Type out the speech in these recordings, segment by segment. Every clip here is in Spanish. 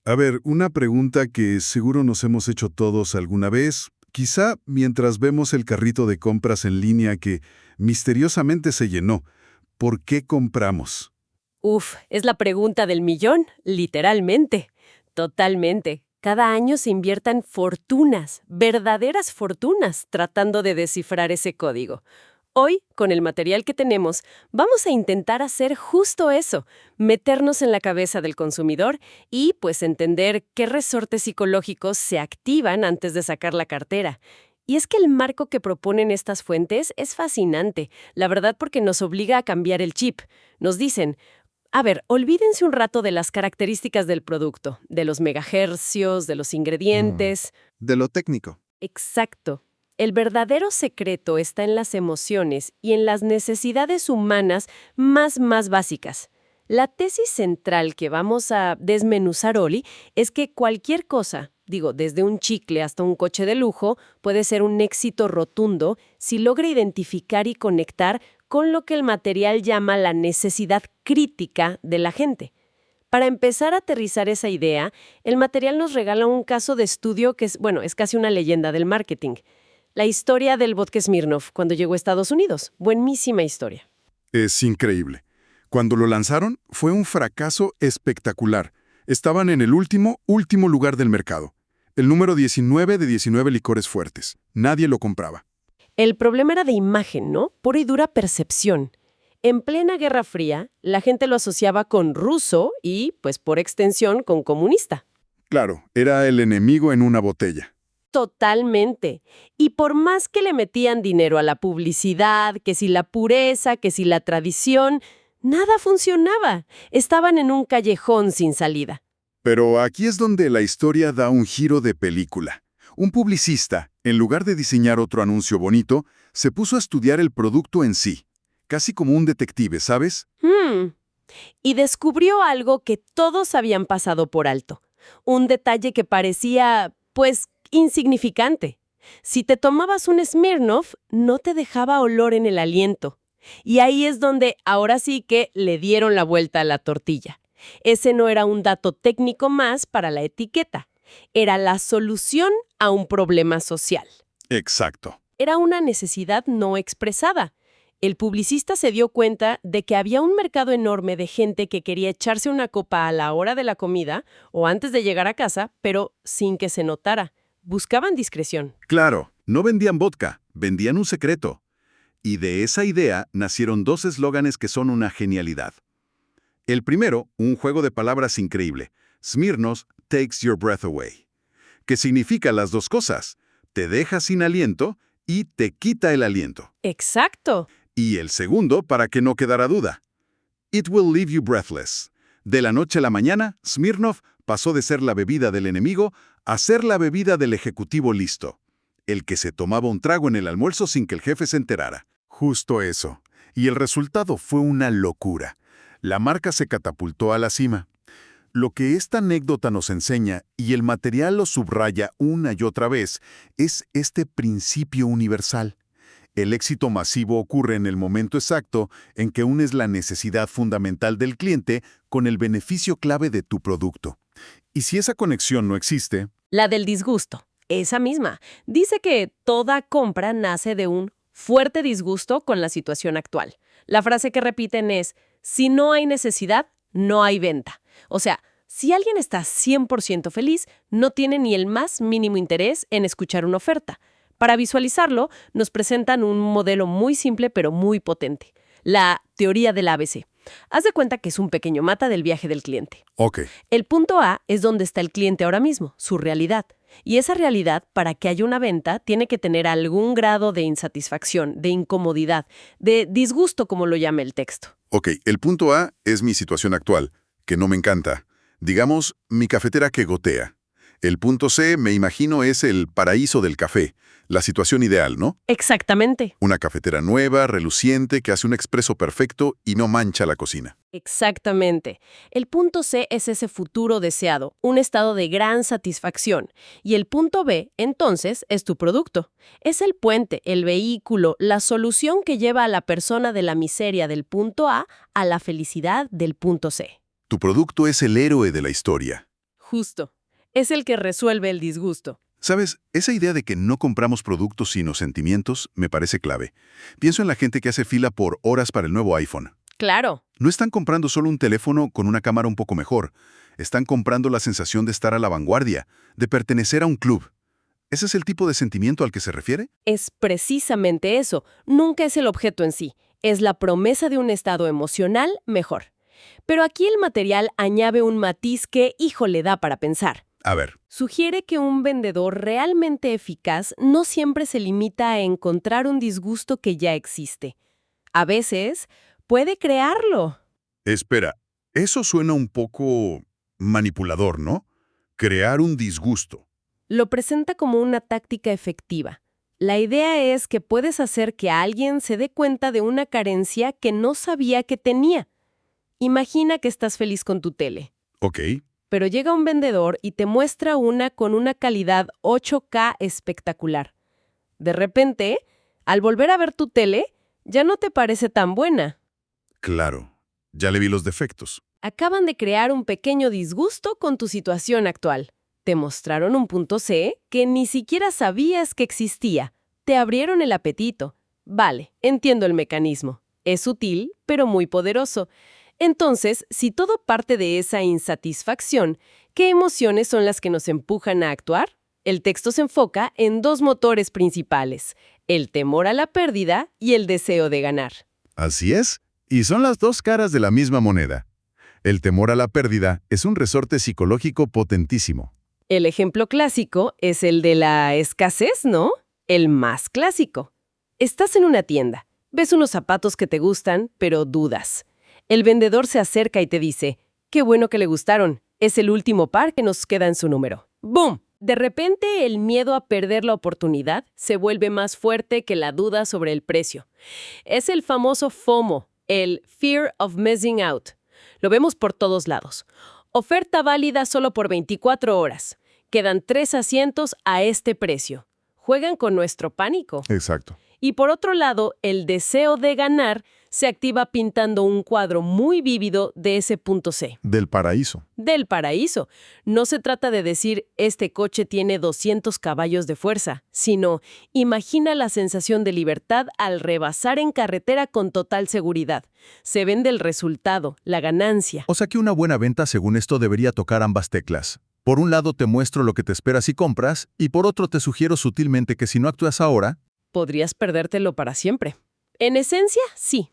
A ver, una pregunta que seguro nos hemos hecho todos alguna vez, quizá mientras vemos el carrito de compras en línea que misteriosamente se llenó. ¿Por qué compramos? Uf, es la pregunta del millón, literalmente. Totalmente. Cada año se inviertan fortunas, verdaderas fortunas, tratando de descifrar ese código. Hoy, con el material que tenemos, vamos a intentar hacer justo eso, meternos en la cabeza del consumidor y, pues, entender qué resortes psicológicos se activan antes de sacar la cartera. Y es que el marco que proponen estas fuentes es fascinante, la verdad porque nos obliga a cambiar el chip. Nos dicen, a ver, olvídense un rato de las características del producto, de los megahercios, de los ingredientes. De lo técnico. Exacto. El verdadero secreto está en las emociones y en las necesidades humanas más básicas. La tesis central que vamos a desmenuzar hoy es que cualquier cosa, desde un chicle hasta un coche de lujo, puede ser un éxito rotundo si logra identificar y conectar con lo que el material llama la necesidad crítica de la gente. Para empezar a aterrizar esa idea, el material nos regala un caso de estudio que es casi una leyenda del marketing. La historia del vodka Smirnoff cuando llegó a Estados Unidos. Buenísima historia. Es increíble. Cuando lo lanzaron, fue un fracaso espectacular. Estaban en el último lugar del mercado. El número 19 de 19 licores fuertes. Nadie lo compraba. El problema era de imagen, ¿no? Pura y dura percepción. En plena Guerra Fría, la gente lo asociaba con ruso y, pues por extensión, con comunista. Claro, era el enemigo en una botella. Totalmente. Y por más que le metían dinero a la publicidad, que si la pureza, que si la tradición, nada funcionaba. Estaban en un callejón sin salida. Pero aquí es donde la historia da un giro de película. Un publicista, en lugar de diseñar otro anuncio bonito, se puso a estudiar el producto en sí. Casi como un detective, ¿sabes? Y descubrió algo que todos habían pasado por alto. Un detalle que parecía, pues, insignificante. Si te tomabas un Smirnoff, no te dejaba olor en el aliento. Y ahí es donde ahora sí que le dieron la vuelta a la tortilla. Ese no era un dato técnico más para la etiqueta. Era la solución a un problema social. Exacto. Era una necesidad no expresada. El publicista se dio cuenta de que había un mercado enorme de gente que quería echarse una copa a la hora de la comida o antes de llegar a casa, pero sin que se notara. Buscaban discreción. Claro, no vendían vodka, vendían un secreto. Y de esa idea nacieron dos eslóganes que son una genialidad. El primero, un juego de palabras increíble. Smirnoff takes your breath away. Que significa las dos cosas. Te deja sin aliento y te quita el aliento. Exacto. Y el segundo, para que no quedara duda. It will leave you breathless. De la noche a la mañana, Smirnoff pasó de ser la bebida del enemigo a ser la bebida del ejecutivo listo. El que se tomaba un trago en el almuerzo sin que el jefe se enterara. Justo eso. Y el resultado fue una locura. La marca se catapultó a la cima. Lo que esta anécdota nos enseña, y el material lo subraya una y otra vez, es este principio universal. El éxito masivo ocurre en el momento exacto en que unes la necesidad fundamental del cliente con el beneficio clave de tu producto. Y si esa conexión no existe... La del disgusto, esa misma. Dice que toda compra nace de un fuerte disgusto con la situación actual. La frase que repiten es, si no hay necesidad, no hay venta. O sea, si alguien está 100% feliz, no tiene ni el más mínimo interés en escuchar una oferta. Para visualizarlo, nos presentan un modelo muy simple pero muy potente. La teoría del ABC. Haz de cuenta que es un pequeño mapa del viaje del cliente. Ok. El punto A es donde está el cliente ahora mismo, su realidad. Y esa realidad, para que haya una venta, tiene que tener algún grado de insatisfacción, de incomodidad, de disgusto, como lo llama el texto. Ok, el punto A es mi situación actual, que no me encanta. Digamos, mi cafetera que gotea. El punto C, me imagino, es el paraíso del café, la situación ideal, ¿no? Exactamente. Una cafetera nueva, reluciente, que hace un expreso perfecto y no mancha la cocina. Exactamente. El punto C es ese futuro deseado, un estado de gran satisfacción. Y el punto B, entonces, es tu producto. Es el puente, el vehículo, la solución que lleva a la persona de la miseria del punto A la felicidad del punto C. Tu producto es el héroe de la historia. Justo. Es el que resuelve el disgusto. ¿Sabes? Esa idea de que no compramos productos sino sentimientos me parece clave. Pienso en la gente que hace fila por horas para el nuevo iPhone. Claro. No están comprando solo un teléfono con una cámara un poco mejor. Están comprando la sensación de estar a la vanguardia, de pertenecer a un club. ¿Ese es el tipo de sentimiento al que se refiere? Es precisamente eso. Nunca es el objeto en sí. Es la promesa de un estado emocional mejor. Pero aquí el material añade un matiz que, le da para pensar. A ver. Sugiere que un vendedor realmente eficaz no siempre se limita a encontrar un disgusto que ya existe. A veces, puede crearlo. Espera, eso suena un poco manipulador, ¿no? Crear un disgusto. Lo presenta como una táctica efectiva. La idea es que puedes hacer que alguien se dé cuenta de una carencia que no sabía que tenía. Imagina que estás feliz con tu tele. Ok. Pero llega un vendedor y te muestra una con una calidad 8K espectacular. De repente, al volver a ver tu tele, ya no te parece tan buena. Claro. Ya le vi los defectos. Acaban de crear un pequeño disgusto con tu situación actual. Te mostraron un punto C que ni siquiera sabías que existía. Te abrieron el apetito. Vale, entiendo el mecanismo. Es sutil, pero muy poderoso. Entonces, si todo parte de esa insatisfacción, ¿qué emociones son las que nos empujan a actuar? El texto se enfoca en dos motores principales, el temor a la pérdida y el deseo de ganar. Así es. Y son las dos caras de la misma moneda. El temor a la pérdida es un resorte psicológico potentísimo. El ejemplo clásico es el de la escasez, ¿no? El más clásico. Estás en una tienda, ves unos zapatos que te gustan, pero dudas. El vendedor se acerca y te dice, «Qué bueno que le gustaron, es el último par que nos queda en su número». ¡Bum! De repente, el miedo a perder la oportunidad se vuelve más fuerte que la duda sobre el precio. Es el famoso FOMO, el Fear of Missing Out. Lo vemos por todos lados. Oferta válida solo por 24 horas. Quedan 3 asientos a este precio. Juegan con nuestro pánico. Exacto. Y por otro lado, el deseo de ganar se activa pintando un cuadro muy vívido de ese punto C. Del paraíso. Del paraíso. No se trata de decir, este coche tiene 200 caballos de fuerza, sino, imagina la sensación de libertad al rebasar en carretera con total seguridad. Se vende el resultado, la ganancia. O sea que una buena venta, según esto, debería tocar ambas teclas. Por un lado te muestro lo que te espera si compras, y por otro te sugiero sutilmente que si no actúas ahora, podrías perdértelo para siempre. En esencia, sí.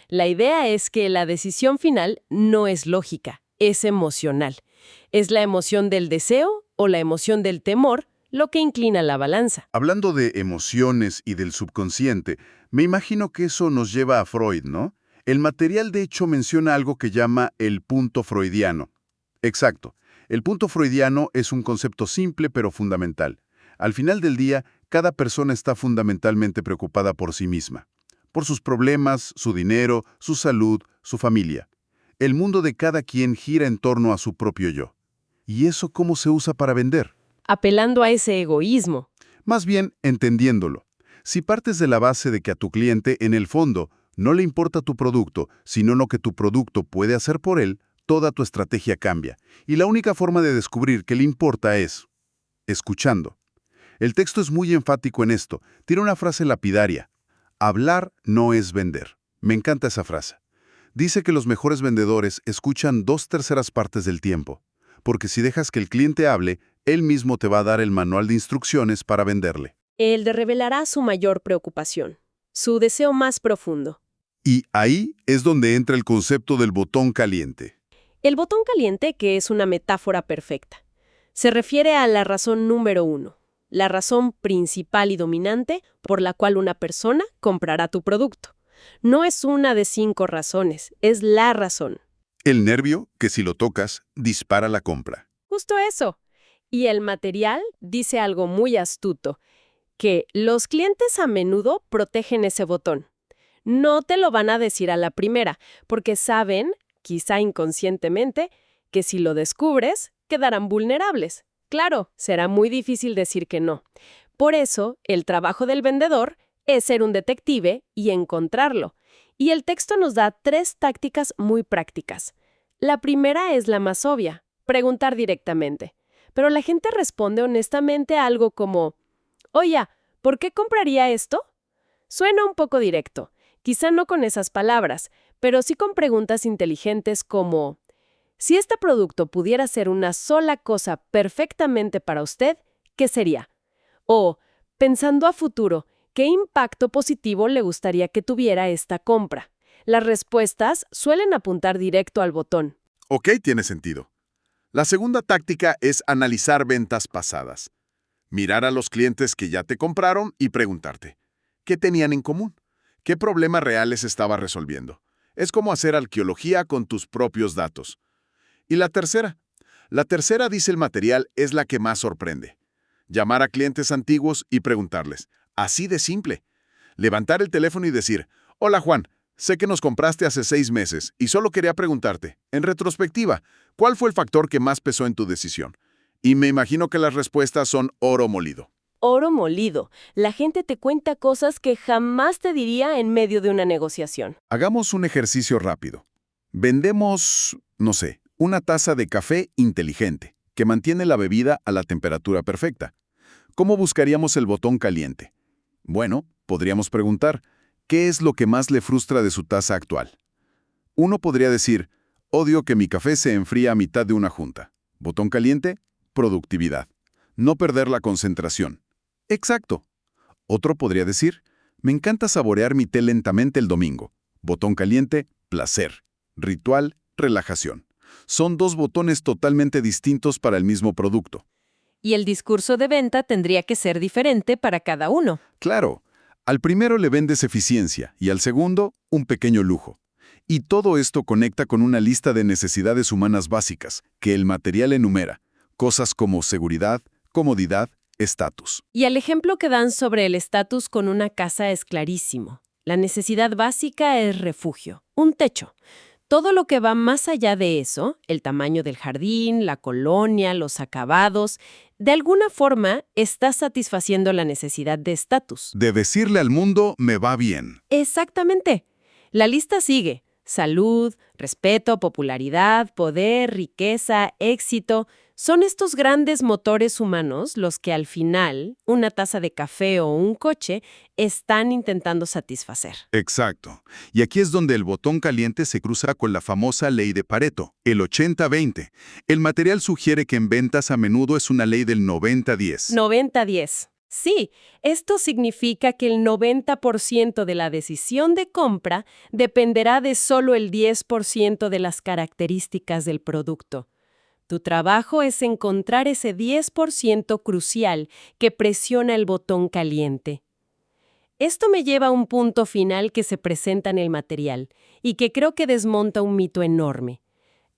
La idea es que la decisión final no es lógica, es emocional. Es la emoción del deseo o la emoción del temor lo que inclina la balanza. Hablando de emociones y del subconsciente, me imagino que eso nos lleva a Freud, ¿no? El material de hecho menciona algo que llama el punto freudiano. Exacto. El punto freudiano es un concepto simple pero fundamental. Al final del día, cada persona está fundamentalmente preocupada por sí misma. Por sus problemas, su dinero, su salud, su familia. El mundo de cada quien gira en torno a su propio yo. ¿Y eso cómo se usa para vender? Apelando a ese egoísmo. Más bien, entendiéndolo. Si partes de la base de que a tu cliente, en el fondo, no le importa tu producto, sino lo que tu producto puede hacer por él, toda tu estrategia cambia. Y la única forma de descubrir qué le importa es escuchando. El texto es muy enfático en esto. Tiene una frase lapidaria. Hablar no es vender. Me encanta esa frase. Dice que los mejores vendedores escuchan 2/3 partes del tiempo, porque si dejas que el cliente hable, él mismo te va a dar el manual de instrucciones para venderle. Él revelará su mayor preocupación, su deseo más profundo. Y ahí es donde entra el concepto del botón caliente. El botón caliente, que es una metáfora perfecta, se refiere a la razón número 1. La razón principal y dominante por la cual una persona comprará tu producto. No es una de 5 razones, es la razón. El nervio, que si lo tocas, dispara la compra. Justo eso. Y el material dice algo muy astuto, que los clientes a menudo protegen ese botón. No te lo van a decir a la primera, porque saben, quizá inconscientemente, que si lo descubres, quedarán vulnerables. Claro, será muy difícil decir que no. Por eso, el trabajo del vendedor es ser un detective y encontrarlo. Y el texto nos da 3 tácticas muy prácticas. La primera es la más obvia. preguntar directamente. Pero la gente responde honestamente a algo como, oye, ¿por qué compraría esto? Suena un poco directo, quizá no con esas palabras, pero sí con preguntas inteligentes como, si este producto pudiera ser una sola cosa perfectamente para usted, ¿qué sería? O, pensando a futuro, ¿qué impacto positivo le gustaría que tuviera esta compra? Las respuestas suelen apuntar directo al botón. Ok, tiene sentido. La segunda táctica es analizar ventas pasadas. Mirar a los clientes que ya te compraron y preguntarte, ¿qué tenían en común? ¿Qué problemas reales estaba resolviendo? Es como hacer arqueología con tus propios datos. Y la tercera. La tercera, dice el material, es la que más sorprende. Llamar a clientes antiguos y preguntarles, así de simple. Levantar el teléfono y decir, hola Juan, sé que nos compraste hace 6 meses y solo quería preguntarte, en retrospectiva, ¿cuál fue el factor que más pesó en tu decisión? Y me imagino que las respuestas son oro molido. Oro molido. La gente te cuenta cosas que jamás te diría en medio de una negociación. Hagamos un ejercicio rápido. Vendemos, no sé, una taza de café inteligente, que mantiene la bebida a la temperatura perfecta. ¿Cómo buscaríamos el botón caliente? Bueno, podríamos preguntar, ¿qué es lo que más le frustra de su taza actual? Uno podría decir, odio que mi café se enfría a mitad de una junta. Botón caliente, productividad. No perder la concentración. Exacto. Otro podría decir, me encanta saborear mi té lentamente el domingo. Botón caliente, placer. Ritual, relajación. Son 2 botones totalmente distintos para el mismo producto. Y el discurso de venta tendría que ser diferente para cada uno. Claro, al primero le vendes eficiencia y al segundo, un pequeño lujo. Y todo esto conecta con una lista de necesidades humanas básicas que el material enumera, cosas como seguridad, comodidad, estatus. Y el ejemplo que dan sobre el estatus con una casa es clarísimo. La necesidad básica es refugio, un techo. Todo lo que va más allá de eso, el tamaño del jardín, la colonia, los acabados, de alguna forma está satisfaciendo la necesidad de estatus. De decirle al mundo, me va bien. Exactamente. La lista sigue. Salud, respeto, popularidad, poder, riqueza, éxito. Son estos grandes motores humanos los que al final, una taza de café o un coche, están intentando satisfacer. Exacto. Y aquí es donde el botón caliente se cruza con la famosa ley de Pareto, el 80-20. El material sugiere que en ventas a menudo es una ley del 90-10. 90-10. Sí, esto significa que el 90% de la decisión de compra dependerá de solo el 10% de las características del producto. Tu trabajo es encontrar ese 10% crucial que presiona el botón caliente. Esto me lleva a un punto final que se presenta en el material y que creo que desmonta un mito enorme.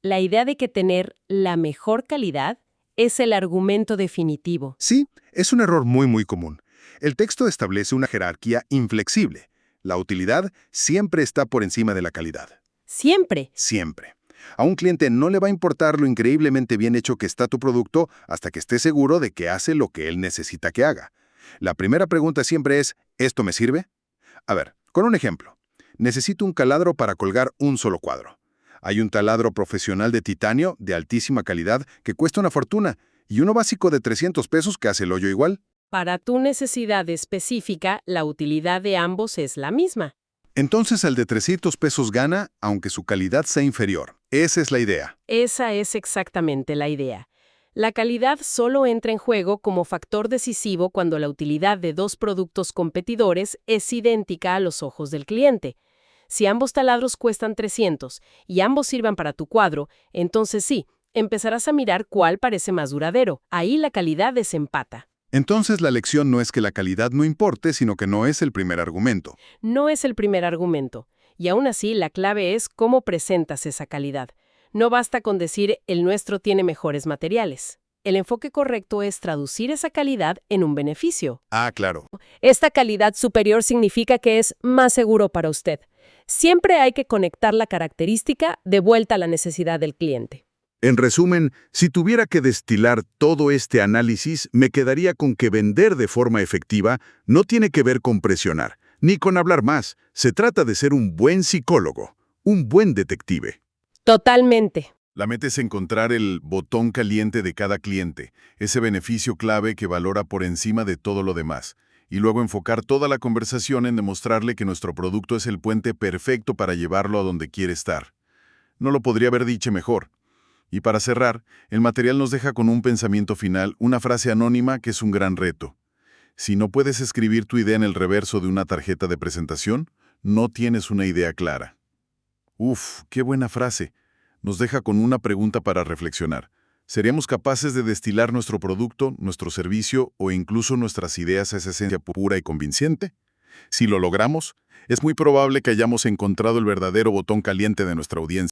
La idea de que tener la mejor calidad es el argumento definitivo. Sí, es un error muy común. El texto establece una jerarquía inflexible. La utilidad siempre está por encima de la calidad. Siempre. Siempre. A un cliente no le va a importar lo increíblemente bien hecho que está tu producto hasta que esté seguro de que hace lo que él necesita que haga. La primera pregunta siempre es, ¿esto me sirve? A ver, con un ejemplo. Necesito un taladro para colgar un solo cuadro. Hay un taladro profesional de titanio de altísima calidad que cuesta una fortuna y uno básico de 300 pesos que hace el hoyo igual. Para tu necesidad específica, la utilidad de ambos es la misma. Entonces el de 300 pesos gana, aunque su calidad sea inferior. Esa es la idea. Esa es exactamente la idea. La calidad solo entra en juego como factor decisivo cuando la utilidad de 2 productos competidores es idéntica a los ojos del cliente. Si ambos taladros cuestan 300 y ambos sirvan para tu cuadro, entonces sí, empezarás a mirar cuál parece más duradero. Ahí la calidad desempata. Entonces la lección no es que la calidad no importe, sino que no es el primer argumento. No es el primer argumento. Y aún así, la clave es cómo presentas esa calidad. No basta con decir, el nuestro tiene mejores materiales. El enfoque correcto es traducir esa calidad en un beneficio. Ah, claro. Esta calidad superior significa que es más seguro para usted. Siempre hay que conectar la característica de vuelta a la necesidad del cliente. En resumen, si tuviera que destilar todo este análisis, me quedaría con que vender de forma efectiva no tiene que ver con presionar, ni con hablar más. Se trata de ser un buen psicólogo, un buen detective. Totalmente. La meta es encontrar el botón caliente de cada cliente, ese beneficio clave que valora por encima de todo lo demás, y luego enfocar toda la conversación en demostrarle que nuestro producto es el puente perfecto para llevarlo a donde quiere estar. No lo podría haber dicho mejor. Y para cerrar, el material nos deja con un pensamiento final, una frase anónima que es un gran reto. Si no puedes escribir tu idea en el reverso de una tarjeta de presentación, no tienes una idea clara. Uf, qué buena frase. Nos deja con una pregunta para reflexionar. ¿Seríamos capaces de destilar nuestro producto, nuestro servicio o incluso nuestras ideas a esa esencia pura y convincente? Si lo logramos, es muy probable que hayamos encontrado el verdadero botón caliente de nuestra audiencia.